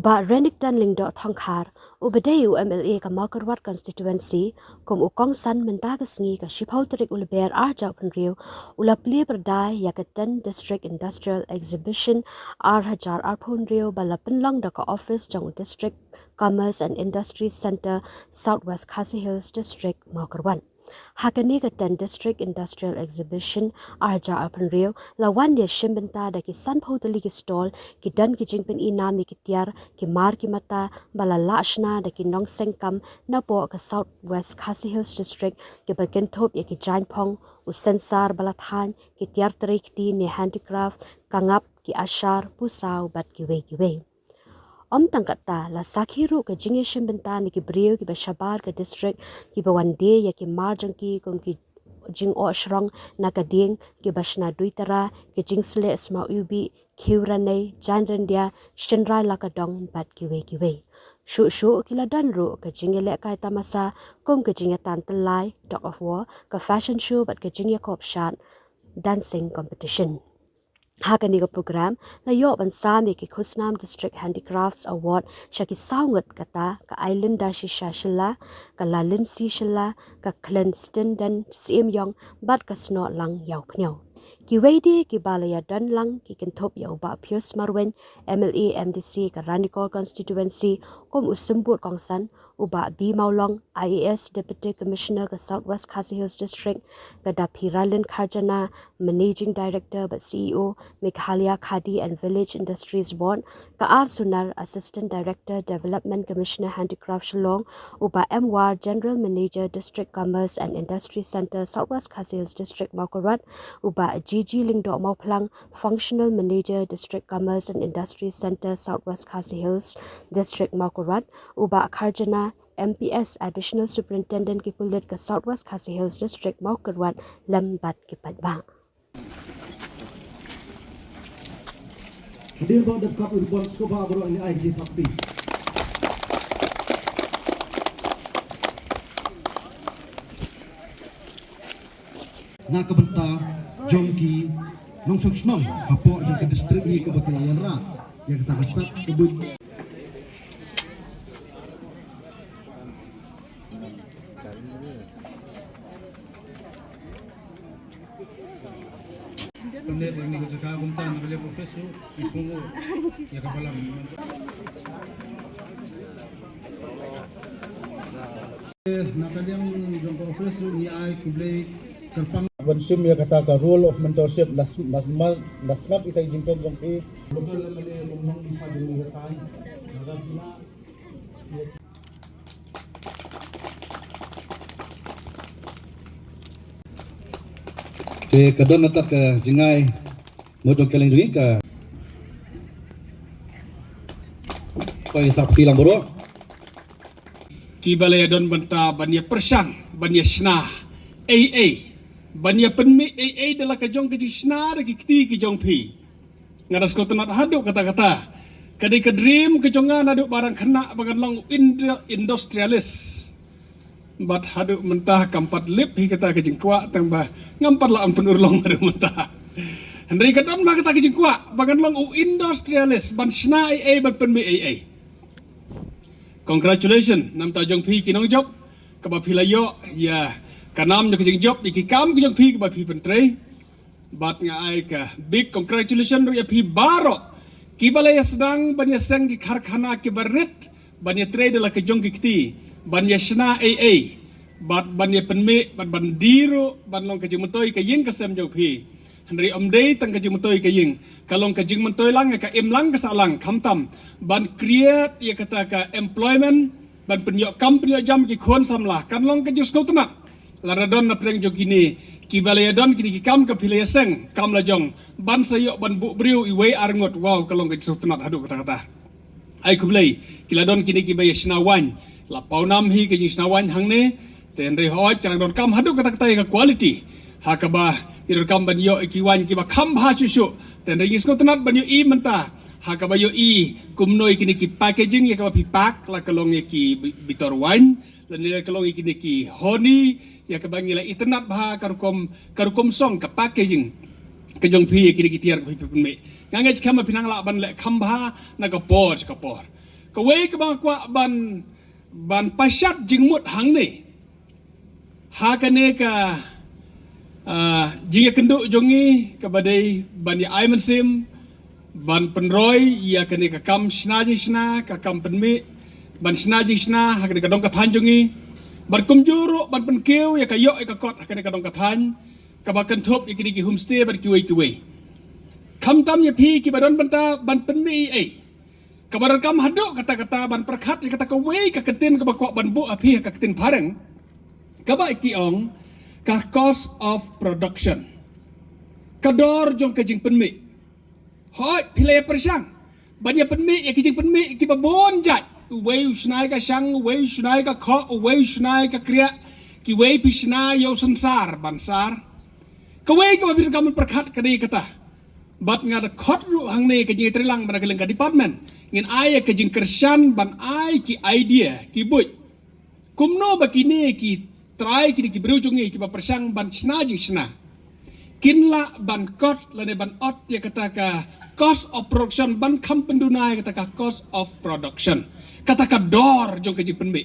Uba Renikton lingdo thongkhar, ubadeyu MLA ka Mawkyrwat constituency, kum ukong san mentagas ngi ka shiphautrik ulber arja punriu, ula Plie pyrda yakatan district industrial exhibition hajar punriu bala penlang da ka office jang district commerce and industry center southwest Khasi Hills district Mawkyrwat. Hakani katan district industrial exhibition hajar punriu lawan dia shimbenta da ki san phautali ki stall ki dan ki jingpen inami ki tiar ki mar ki mata bala lashna da ki nong sengkam na po ka southwest Khasi Hills district ki bagen thop ya ki jainpong usensar bala than ki tiar tarik ti ne handicraft kangap ki ashar pusau bat ki we Om tangkata la sakhiru ka jingeshin benta ni ki brio ki bashabar ka district ki bawande ya ki marjang ki kum ki jing o shrong na ka ding ki bashna duitara ki jingsle asma ubi khiurane janrandia shinrai la ka dong bat ki we shu ki la dan ru ka jingele kai tamasa kum ka jingetan talai dog of war ka fashion show bat ka jingya kop shan dancing competition Hakani ka program la yo ban sami ki Khusnam District Handicrafts Award shaki saungat kata ka Island da shila ka Lalin si shila ka Clenston dan sim yong bat ka sno lang yaw pnyaw ki weidi ki balaya dan lang ki kentop yaw ba Pius Marwen MLA MDC ka Renikton constituency kom usumbut kongsan uba B Maulong IAS Deputy Commissioner ka Southwest Khasi Hills District ka Dapiralin Kharjana Managing Director but CEO Meghalaya Khadi and Village Industries Board ka R Sunar Assistant Director Development Commissioner Handicraft Shillong uba MWAR General Manager District Commerce and Industry Center Southwest Khasi Hills District Mawkyrwat uba GG Lingdo Mauplang Functional Manager District Commerce and Industry Center Southwest Khasi Hills District Mawkyrwat uba Kharjana MPS Additional Superintendent ki pulit ka Southwest Khasi Hills District Mawkyrwat lambat ki padba. Hadir ba dekat urban skoba bro ini IG tapi. Nak kebenta jongki nong suksnom apa yang ke distrik ni kebetulan ras yang kita kasat kebut. Pendek ini kita kagumtan beliau profesor isungu ya kapalam. Nakaliang jong profesor ni ai kublai serpang Bensum ya kata ka role of mentorship lasmap ita jington jong pe lokal lemale ngomong di fadil ni kai naga pula Te kadon natak ka jingai modong keleng dungi ka koi tak tilang boro ki balaya don benta banya persang banya snah AA banya penmi AA dalam kajong ke snah ki kti ki jong pi ngaras ko tunat haduk kata-kata kadai ke dream kejongan aduk barang kena bagan long industrialis bat haduk mentah kampat lip hi kata ke jengkwa tambah ngampat la ampun urlong adu mentah Henry kadam la kata ke jengkwa bagan long industrialis ban snah AA ban penmi AA Congratulations, nam ta jong pi kinong job, kaba pilayo ya kanam jo kijing job iki kam kijong pi kaba pi pentre, bat nga ai ka big congratulations ro ya pi baro, kibalaya sedang banya seng ki karkhana ki barit, banya trade la kijong kiti, banya shna AA, bat banya penme, bat bandiro, ban long kijing mentoi ka ying kasem jong pi. Henry omdei tang kajing mentoi kaying kalong kajing mentoi lang ka lang kasalang kamtam ban create ya kata ka employment ban penyok kam penyok jam ki khon samlah kan long kajing skotna laradon na preng jogini ki balaya don kini ki kam ka pilaya seng kam la jong ban sayok ban bu briu iwe arngot wow kalong kajing skotna hadu kata ai kublai kiladon kini ki baya snawan la paunam hi kajing snawan hangne te Henry hoj kan don kam hadu kata ka quality hakaba Irul kam banyo ikiwan kiba kam ha chusu dan ringis ko tenat banyo I menta haka bayo I kumnoi kini ki packaging ya kaba pipak la kalong ya ki bitor wine dan nila kalong ya kini ki honey ya kaba ngila itenat bah karukom song ka packaging kejong pi ya kini ki tiar ka pi me ngangai kama pinang la ban le kam bah na ka por Kawai ke bang kuat ban pasyat jingmut hang ni. Ha kene ka jing kenduk jongi kepada ban ya ai mensim ban penroy ia kene ka kam shna jing shna ka kam penmi ban shna jing shna ha kene ka dong ka than jongi ban kumjuru ban penkeu ya ka yok ya ka kot ha kene ka dong ka than ka ba kan thop ya kene ki homestay ban kiwei kam tam ya phi ki badon banta ban penmi ai ka baran kam haduk kata-kata ban perkhat ya kata ka wei ka ketin ka ba kok ban bu api ka ketin pareng ka ba ki ong ka cost of production kador jong ka jing penmi hoi pilih persang banyak penmi ya kijing penmi ki babon jat wei usnai ka sang wei usnai ka kho wei usnai ka kriya ki wei pisna yo sansar bansar ka wei ka babir kam perkhat ka ni kata bat ngada khot ru hang ne ka jing trilang ban ka department ngin ai ka jing kersan ban ai ki idea ki buj kumno bakini ki try ki berujungi ki persang ban sna jing sna kinla ban kot lane ban ot ya kata ka cost of production ban kam pendunai kata ka cost of production kata ka dor jong ka jing penbe